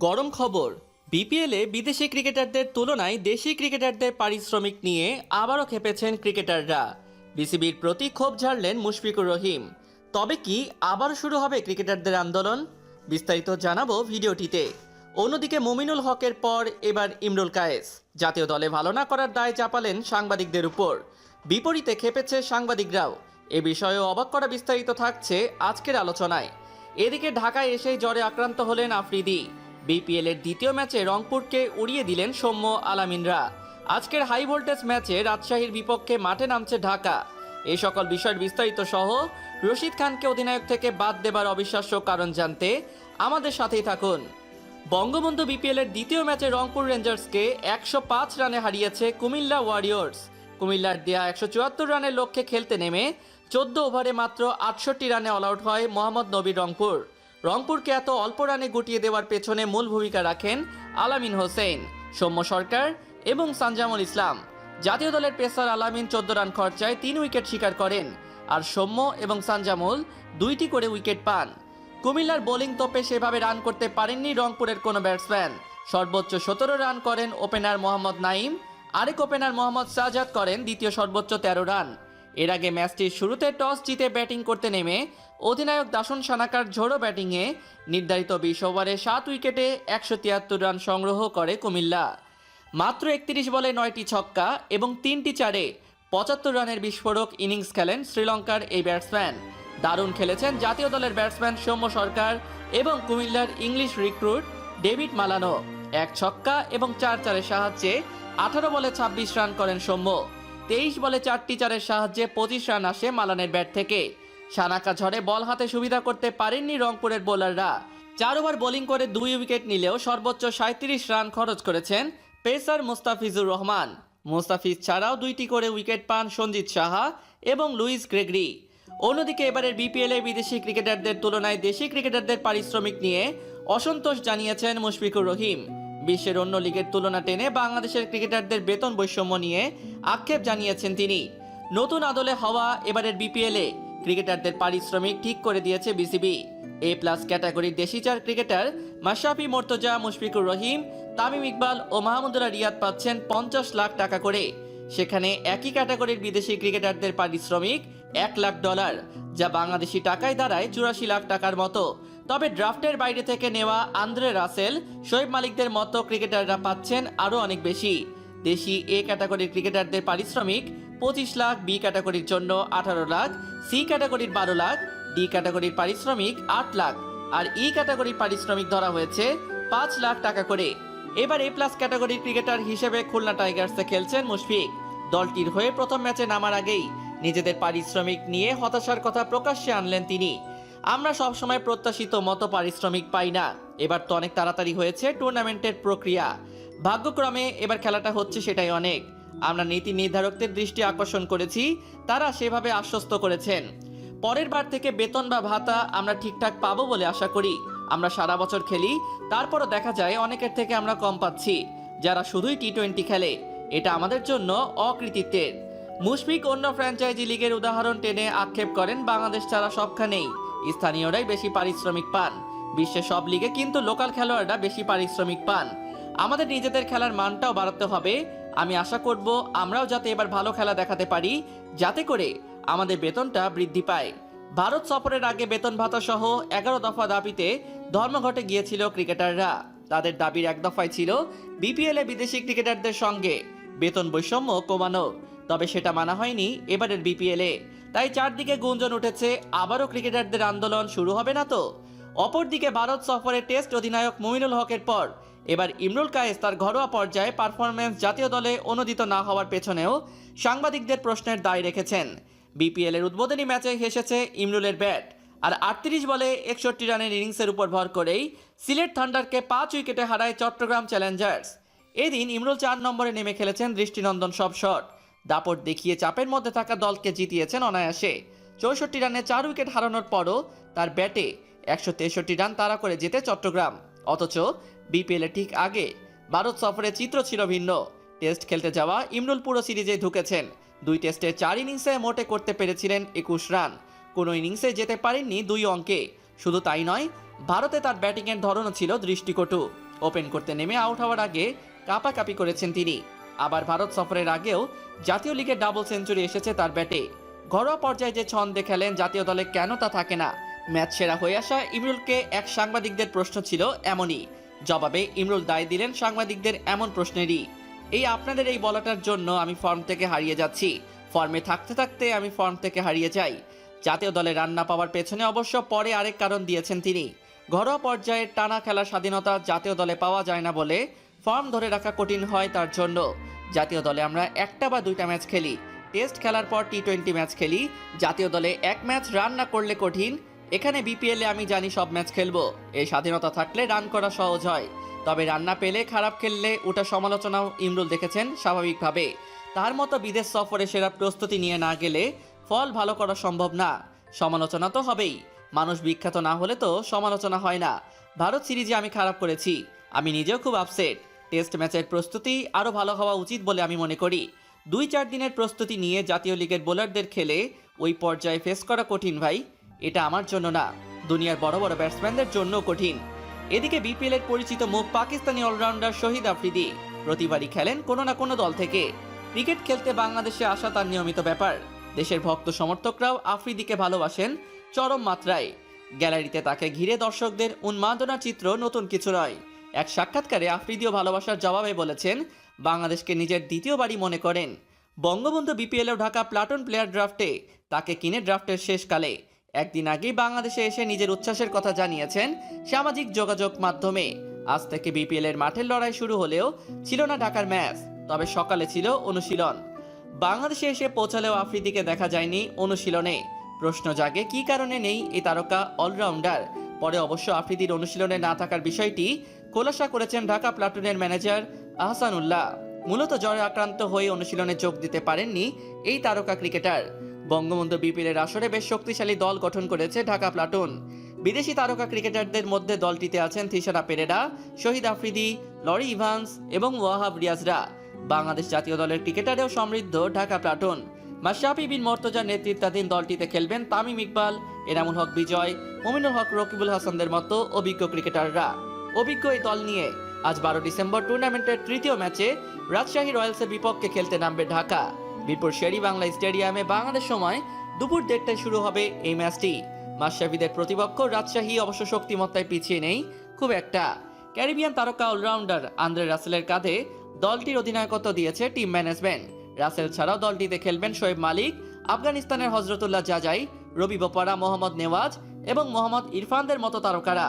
গরম খবর। বিপিএলে বিদেশি ক্রিকেটারদের তুলনায় দেশি ক্রিকেটারদের পারিশ্রমিক নিয়ে আবারও খেপেছেন ক্রিকেটাররা। বিসিবির প্রতি ক্ষোভ ঝাড়লেন মুশফিকুর রহিম। তবে কি আবার শুরু হবে ক্রিকেটারদের আন্দোলন? বিস্তারিত জানাবো ভিডিওটিতে। অন্যদিকে মুমিনুল হকের পর এবার ইমরুল কায়েস জাতীয় দলে ভালো না করার দায় চাপালেন সাংবাদিকদের উপর। বিপরীতে খেপেছে সাংবাদিকরাও। এ বিষয়েও অবাক করা বিস্তারিত থাকছে আজকের আলোচনায়। এদিকে ঢাকায় এসেই জ্বরে আক্রান্ত হলেন আফ্রিদি। বিপিএল এর দ্বিতীয় ম্যাচে রংপুরকে উড়িয়ে দিলেন সৌম্য আলামিনরা। আজকের হাই ভোল্টেজ ম্যাচে রাজশাহীর বিপক্ষে মাঠে নামছে ঢাকা। এই সকল বিষয়ের বিস্তারিত সহ রশিদ খানকে অধিনায়ক থেকে বাদ দেবার অবিশ্বাস্য কারণ জানতে আমাদের সাথেই থাকুন। বঙ্গবন্ধু বিপিএল এর দ্বিতীয় ম্যাচে রংপুর রেঞ্জার্সকে ১০৫ রানে হারিয়েছে কুমিল্লা ওয়ারিয়র্স। কুমিল্লার দেয়া ১৭৪ রানের লক্ষ্যে খেলতে নেমে ১৪ ওভারে মাত্র ৬৮ রানে অল আউট হয় মোহাম্মদ নবীর রংপুর। রংপুরকে এত অল্প রানে গুটিয়ে দেওয়ার পেছনে মূল ভূমিকা রাখেন আলামিন হোসেন, সৌম্য সরকার এবং সানজামুল ইসলাম। জাতীয় দলের পেসার আলামিন ১৪ রান খরচায় ৩ উইকেট শিকার করেন, আর সৌম্য এবং সানজামুল ২টি করে উইকেট পান। কুমিল্লার বোলিং তোপে সেভাবে রান করতে পারেননি রংপুরের কোনো ব্যাটসম্যান। সর্বোচ্চ ১৭ রান করেন ওপেনার মোহাম্মদ নাইম, আরেক ওপেনার মোহাম্মদ সাজাদ করেন দ্বিতীয় সর্বোচ্চ ১৩ রান। এর আগে ম্যাচটির শুরুতে টস জিতে ব্যাটিং করতে নেমে অধিনায়ক দাসন সানাকার ঝোড়ো ব্যাটিংয়ে নির্ধারিত ২০ ওভারে ৭ উইকেটে ১৭৩ রান সংগ্রহ করে কুমিল্লা। মাত্র ৩১ বলে ৯টি ছক্কা এবং ৩টি চারে ৭৫ রানের বিস্ফোরক ইনিংস খেলেন শ্রীলঙ্কার এই ব্যাটসম্যান। দারুণ খেলেছেন জাতীয় দলের ব্যাটসম্যান সৌম্য সরকার এবং কুমিল্লার ইংলিশ রিক্রুট ডেভিড মালানো। ১ ছক্কা এবং ৪ চারের সাহায্যে ১৮ বলে ২৬ রান করেন সৌম্য। ২৩ বলে ৪টি চারের সাহায্যে ২৫ রান আসে মালানের ব্যাট থেকে। সানাকা ঝড়ে বল হাতে সুবিধা করতে পারেননি রংপুরের বোলাররা। ৪ ওভার বোলিং করে ২ উইকেট নিলেও সর্বোচ্চ ৩৭ রান খরচ করেছেন পেসার মুস্তাফিজুর রহমান। মুস্তাফিজ ছাড়াও ২টি করে উইকেট পান সঞ্জিত সাহা এবং লুইস গ্রেগরি। অন্যদিকে এবারের বিপিএলে বিদেশি ক্রিকেটারদের তুলনায় দেশি ক্রিকেটারদের পারিশ্রমিক নিয়ে অসন্তোষ জানিয়েছেন মুশফিকুর রহিম। বিশ্বের অন্য লিগের তুলনা টেনে বাংলাদেশের ক্রিকেটারদের বেতন বৈষম্য নিয়ে আক্ষেপ জানিয়েছেন তিনি। নতুন আদলে হওয়া এবারের বিপিএলে ক্রিকেটারদের পারিশ্রমিক ঠিক করে দিয়েছে বিসিবি। এ প্লাস ক্যাটাগরির দেশি ৪ ক্রিকেটার মাশরাফি মোর্তজা, মুশফিকুর রহিম, তামিম ইকবাল ও মাহমুদুল্লাহ রিয়াদ পাচ্ছেন ৫০ লাখ টাকা করে। সেখানে একই ক্যাটাগরির বিদেশি ক্রিকেটারদের পারিশ্রমিক $১,০০,০০০, যা বাংলাদেশি টাকায় দাঁড়ায় ৮৪ লাখ টাকার মতো। তবে ড্রাফটের বাইরে থেকে নেওয়া আন্দ্রে রাসেল, শোয়েব মালিকদের মতো ক্রিকেটাররা পাচ্ছেন আরও অনেক বেশি। দেশি এ ক্যাটাগরির ক্রিকেটারদের পারিশ্রমিক ২৫ লাখ, বি ক্যাটাগরির জন্য ১৮ লাখ, সি ক্যাটাগরির ১২ লাখ, ডি ক্যাটাগরির পারিশ্রমিক ৮ লাখ, আর ই ক্যাটাগরির পারিশ্রমিক ধরা হয়েছে ৫ লাখ টাকা করে। এবার এ প্লাস ক্যাটাগরির ক্রিকেটার হিসেবে খুলনা টাইগার্সে খেলছেন মুশফিক। দলটির হয়ে প্রথম ম্যাচে নামার আগেই নিজেদের পারিশ্রমিক নিয়ে হতাশার কথা প্রকাশ্যে আনলেন তিনি। আমরা সবসময় প্রত্যাশিত মতো পারিশ্রমিক পাই না। এবার তো অনেক তাড়াতাড়ি হয়েছে টুর্নামেন্টের প্রক্রিয়া। ভাগ্যক্রমে এবার খেলাটা হচ্ছে, সেটাই অনেক। আমরা নীতি নির্ধারকদের দৃষ্টি আকর্ষণ করেছি, তারা সেভাবে আশ্বস্ত করেছেন। পরের বার থেকে বেতন বা ভাতা আমরা ঠিকঠাক পাবো বলে আশা করি। আমরা সারা বছর খেলি, তারপরও দেখা যায় অনেকের থেকে আমরা কম পাচ্ছি, যারা শুধুই টি-20 খেলে। এটা আমাদের জন্য অকৃতিত্বের। মুশফিক অন্য ফ্র্যাঞ্চাইজি লিগের উদাহরণ টেনে আক্ষেপ করেন বাংলাদেশ ছাড়া সবখানেই স্থানীয়রাই বেশি পারিশ্রমিক পান। বিশ্বের সব লিগে কিন্তু লোকাল খেলোয়াড়রা বেশি পারিশ্রমিক পান। আমাদের নিজেদের খেলার মানটাও বাড়াতে হবে। আমি আশা করব আমরাও যাতে এবার ভালো খেলা দেখাতে পারি, যাতে করে আমাদের বেতনটা বৃদ্ধি পায়। ভারত সফরের আগে বেতন ভাতা সহ 11 দফা দাবিতে ধর্মঘটে গিয়েছিল ক্রিকেটাররা। তাদের দাবির এক দফায় ছিল বিপিএলে বিদেশি ক্রিকেটারদের সঙ্গে বেতন বৈষম্য কমানো। তবে সেটা মানা হয়নি এবারের বিপিএলে। তাই চারদিকে গুঞ্জন উঠেছে আবারও ক্রিকেটারদের আন্দোলন শুরু হবে না তো। অপরদিকে ভারত সফরে টেস্ট অধিনায়ক মুমিনুল হকের পর এবার ইমরুল কায়েস তার ঘরোয়া পর্যায়ে পারফরম্যান্স জাতীয় দলে অনুদিত না হওয়ার পেছনেও সাংবাদিকদের প্রশ্নের দায় রেখেছেন। বিপিএল এর উদ্বোধনী ম্যাচে হেসেছে ইমরুলের ব্যাট, আর ৩৮ বলে ৬১ রানের ইনিংসের উপর ভর করেই সিলেট থান্ডারকে ৫ উইকেটে হারায় চট্টগ্রাম চ্যালেঞ্জার্স। এদিন ইমরুল ৪ নম্বরে নেমে খেলেছেন দৃষ্টিনন্দন সব শট। দাপট দেখিয়ে চাপের মধ্যে থাকা দলকে জিতিয়েছেন অনায়াসে। ৬৪ রানে ৪ উইকেট হারানোর পরও তার ব্যাটে ১৬৩ রান তাড়া করে জেতে চট্টগ্রাম। অথচ বিপিএলের ঠিক আগে ভারত সফরের চিত্র ছিল ভিন্ন। টেস্ট খেলতে যাওয়া ইমরুল পুরো সিরিজে ঢুকেছেন। ২ টেস্টে ৪ ইনিংসে মোটে করতে পেরেছিলেন ২১ রান। কোনো ইনিংসে যেতে পারেননি ২ অঙ্কে। শুধু তাই নয়, ভারতে তার ব্যাটিংয়ের ধরনও ছিল দৃষ্টিকটু। ওপেন করতে নেমে আউট হওয়ার আগে কাঁপাকাঁপি করেছেন তিনি। আবার ভারত সফরের আগেও জাতীয় লিগে ডাবল সেঞ্চুরি এসেছে তার ব্যাটে। ঘরোয়া পর্যায়ে যে ছন্দে খেলেন জাতীয় দলে কেন তা থাকে না? ম্যাচ সেরা হয়ে আসা ইমরুলকে এক সাংবাদিকদের প্রশ্ন ছিল এমনই। জবাবে ইমরুল দায় দিলেন সাংবাদিকদের এমন প্রশ্নেরই। আপনাদের এই বলাটার জন্য আমি ফর্ম থেকে হারিয়ে যাচ্ছি, ফর্মে থাকতে থাকতে আমি ফর্ম থেকে হারিয়ে যাই। জাতীয় দলে রান না পাওয়ার পেছনে অবশ্য পরে আরেক কারণ দিয়েছেন তিনি। ঘরোয়া পর্যায়ে টানা খেলার স্বাধীনতা জাতীয় দলে পাওয়া যায় না বলে ফর্ম ধরে রাখা কঠিন হয় তার জন্য। জাতীয় দলে আমরা একটা বা দুইটা ম্যাচ খেলি, টেস্ট খেলার পর টি-20 ম্যাচ খেলি। জাতীয় দলে এক ম্যাচ রান না করলে কঠিন। এখানে বিপিএলে আমি জানি সব ম্যাচ খেলবো, এই স্বাধীনতা থাকলে রান করা সহজ হয়। তবে রান না পেলে, খারাপ খেললে ওটা সমালোচনাও ইমরুল দেখেছেন স্বাভাবিকভাবে। তার মতো বিদেশ সফরে সেরা প্রস্তুতি নিয়ে না গেলে ফল ভালো করা সম্ভব না। সমালোচনা তো হবেই, মানুষ বিখ্যাত না হলে তো সমালোচনা হয় না। ভারত সিরিজে আমি খারাপ করেছি, আমি নিজেও খুব আপসেট। টেস্ট ম্যাচের প্রস্তুতি আরও ভালো হওয়া উচিত বলে আমি মনে করি। 2-4 দিনের প্রস্তুতি নিয়ে জাতীয় লিগের বোলারদের খেলে ওই পর্যায়ে ফেস করা কঠিন ভাই। এটা আমার জন্য না, দুনিয়ার বড় বড় ব্যাটসম্যানদের জন্য কঠিন। এদিকে বিপিএলের পরিচিত মুখ পাকিস্তানি অলরাউন্ডার শহীদ আফ্রিদি প্রতিবারই খেলেন কোনো না কোনো দল থেকে। ক্রিকেট খেলতে বাংলাদেশে আসা তার নিয়মিত ব্যাপার। দেশের ভক্ত সমর্থকরাও আফ্রিদিকে ভালোবাসেন চরম মাত্রায়। গ্যালারিতে তাকে ঘিরে দর্শকদের উন্মাদনার চিত্র নতুন কিছু নয়। এক সাক্ষাৎকারে আফ্রিদিও ভালোবাসার জবাবে বলেছেন, বাংলাদেশকে নিজের দ্বিতীয় বাড়ি মনে করেন। বঙ্গবন্ধু বিপিএলেও ঢাকা প্লাটুন প্লেয়ার ড্রাফটে তাকে কিনে ড্রাফটের শেষকালে একদিন আগেই বাংলাদেশে এসে নিজের উচ্ছ্বাসের কথা জানিয়েছেন সামাজিক যোগাযোগ মাধ্যমে। আজ থেকে বিপিএলের মাঠের লড়াই শুরু হলেও ছিল না ঢাকার ম্যাচ, তবে সকালে ছিল অনুশীলন। বাংলাদেশে এসে পৌঁছালেও আফ্রিদিকে দেখা যায়নি অনুশীলনে। প্রশ্ন জাগে কী কারণে নেই এই তারকা অলরাউন্ডার। পরে অবশ্য আফ্রিদির অনুশীলনে না থাকার বিষয়টি খোলাসা করেছেন ঢাকা প্লাটুনের ম্যানেজার আহসানুল্লাহ। মূলত জ্বরে আক্রান্ত হয়ে অনুশীলনে যোগ দিতে পারেননি এই তারকা ক্রিকেটার। বঙ্গবন্ধু বিপিএলের আসরে বেশ শক্তিশালী দল গঠন করেছে ঢাকা প্লাটুন। বিদেশি তারকা ক্রিকেটারদের মধ্যে দলটিতে আছেন থিসারা পেরেরা, শহীদ আফ্রিদি, লরি ইভান্স এবং ওয়াহাব রিয়াজরা। বাংলাদেশ জাতীয় দলের ক্রিকেটারেও সমৃদ্ধ ঢাকা প্লাটুন। মাশরাফি বিন মর্তজার নেতৃত্বাধীন দলটিতে খেলবেন তামিম ইকবাল, এনামুল হক বিজয়, মুমিনুল হক, রকিবুল হাসানদের মতো অভিজ্ঞ ক্রিকেটাররা। অভিজ্ঞ এই দল নিয়ে আজ 12 ডিসেম্বর টুর্নামেন্টের তৃতীয় ম্যাচে রাজশাহী রয়্যালসের বিপক্ষে খেলতে নামবে ঢাকা। মিরপুর শেরি বাংলা স্টেডিয়ামে বাংলাদেশ সময় দুপুর 1:30টায় শুরু হবে এই ম্যাচটি। মাশরাফিদের প্রতিপক্ষ রাজশাহী অবশ্য শক্তিমত্তায় পিছিয়ে নেই খুব একটা। ক্যারিবিয়ান তারকা অলরাউন্ডার আন্দ্রে রাসেলের কাঁধে দলটির অধিনায়কত্ব দিয়েছে টিম ম্যানেজমেন্ট। রাসেল ছাড়াও দলটিতে খেলবেন শোয়েব মালিক, আফগানিস্তানের হজরতুল্লাহ জাজাই, রবি বোপারা, মোহাম্মদ নেওয়াজ এবং মোহাম্মদ ইরফানদের মতো তারকারা।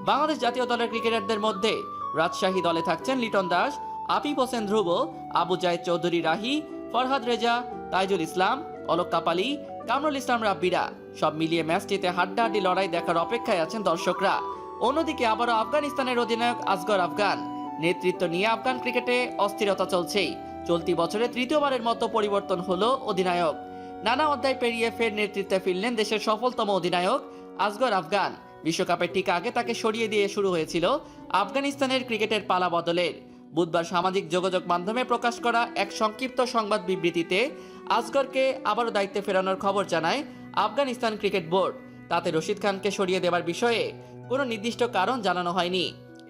বাংলাদেশ জাতীয় দলের ক্রিকেটারদের মধ্যে রাজশাহী দলে থাকছেন লিটন দাস, আফিফ হোসেন ধ্রুব, আবু জায়েদ চৌধুরী রাহি, ফরহাদ রেজা, তাইজুল ইসলাম, অলোক কাপালি, কামরুল ইসলাম রাব্বিরা। সব মিলিয়ে ম্যাচটিতে হাড্ডাহাড্ডি লড়াই দেখার অপেক্ষায় আছেন দর্শকরা। অন্যদিকে আবারও আফগানিস্তানের অধিনায়ক আসগর আফগান নেতৃত্ব নিয়ে আফগান ক্রিকেটে অস্থিরতা চলছেই। চলতি বছরে তৃতীয়বারের মতো পরিবর্তন হলো অধিনায়ক। নানা অধ্যায় পেরিয়ে ফের নেতৃত্বে ফিরলেন দেশের সফলতম অধিনায়ক আসগর আফগান। বিশ্বকাপের ঠিক আগে তাকে সরিয়ে দিয়ে শুরু হয়েছিল আফগানিস্তানের ক্রিকেটের পালা বদলের। বুধবার সামাজিক যোগাযোগ মাধ্যমে প্রকাশ করা এক সংক্ষিপ্ত সংবাদ বিবৃতিতে আসগরকে আবারও দায়িত্বে ফেরানোর খবর জানায় আফগানিস্তান ক্রিকেট বোর্ড। তাতে রশিদ খানকে সরিয়ে দেওয়ার বিষয়ে কোনো নির্দিষ্ট কারণ জানানো হয়নি।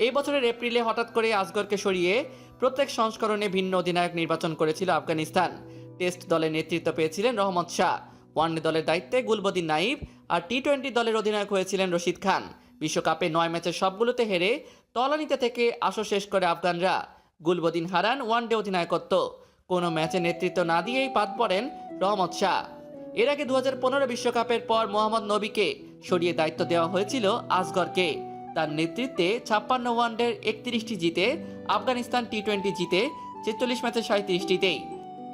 এই বছরের এপ্রিলে হঠাৎ করে আসগরকে সরিয়ে প্রত্যেক সংস্করণে ভিন্ন অধিনায়ক নির্বাচন করেছিল আফগানিস্তান। টেস্ট দলের নেতৃত্ব পেয়েছিলেন রহমত শাহ, ওয়ানডে দলের দায়িত্বে গুলবদিন নাইব আর টি-20 দলের অধিনায়ক হয়েছিলেন রশিদ খান। বিশ্বকাপে 9 ম্যাচের সবগুলোতে হেরে তলানিতে থেকে আসর শেষ করে আফগানরা। গুলবদিন হারান ওয়ানডে অধিনায়কত্ব। কোনো ম্যাচে নেতৃত্ব না দিয়েই বাদ পড়েন রহমত শাহ। এর আগে 2015 বিশ্বকাপের পর মোহাম্মদ নবীকে সরিয়ে দায়িত্ব দেওয়া হয়েছিল আসগরকে। তার নেতৃত্বে 56 ওয়ানডের 31টি জিতে আফগানিস্তান টি-20 জিতে 46 ম্যাচে 37টিতেই।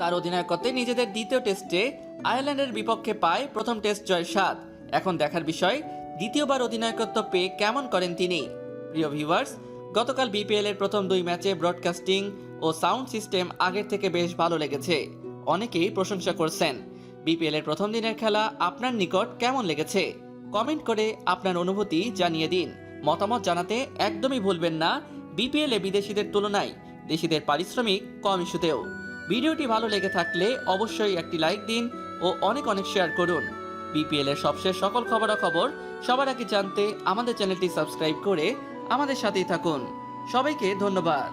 তার অধিনায়কত্বে নিজেদের দ্বিতীয় টেস্টে আয়ারল্যান্ডের বিপক্ষে পায় প্রথম টেস্ট জয়ের স্বাদ। এখন দেখার বিষয় দ্বিতীয়বার অধিনায়কত্ব পেয়ে কেমন করেন তিনি। প্রিয় ভিউয়ার্স, গতকাল বিপিএল এর প্রথম 2 ম্যাচে ব্রডকাস্টিং ও সাউন্ড সিস্টেম আগের থেকে বেশ ভালো লেগেছে, অনেকেই প্রশংসা করছেন। বিপিএল এর প্রথম দিনের খেলা আপনার নিকট কেমন লেগেছে কমেন্ট করে আপনার অনুভূতি জানিয়ে দিন। মতামত জানাতে একদমই ভুলবেন না। বিপিএল এ বিদেশিদের তুলনায় দেশিদের পারিশ্রমিক কম ইস্যুতেও। ভিডিওটি ভালো লেগে থাকলে অবশ্যই একটি লাইক দিন ও অনেক শেয়ার করুন। বিপিএল এর সবশেষ সকল খবরাখবর সবার আগে জানতে আমাদের চ্যানেলটি সাবস্ক্রাইব করে আমাদের সাথেই থাকুন। সবাইকে ধন্যবাদ।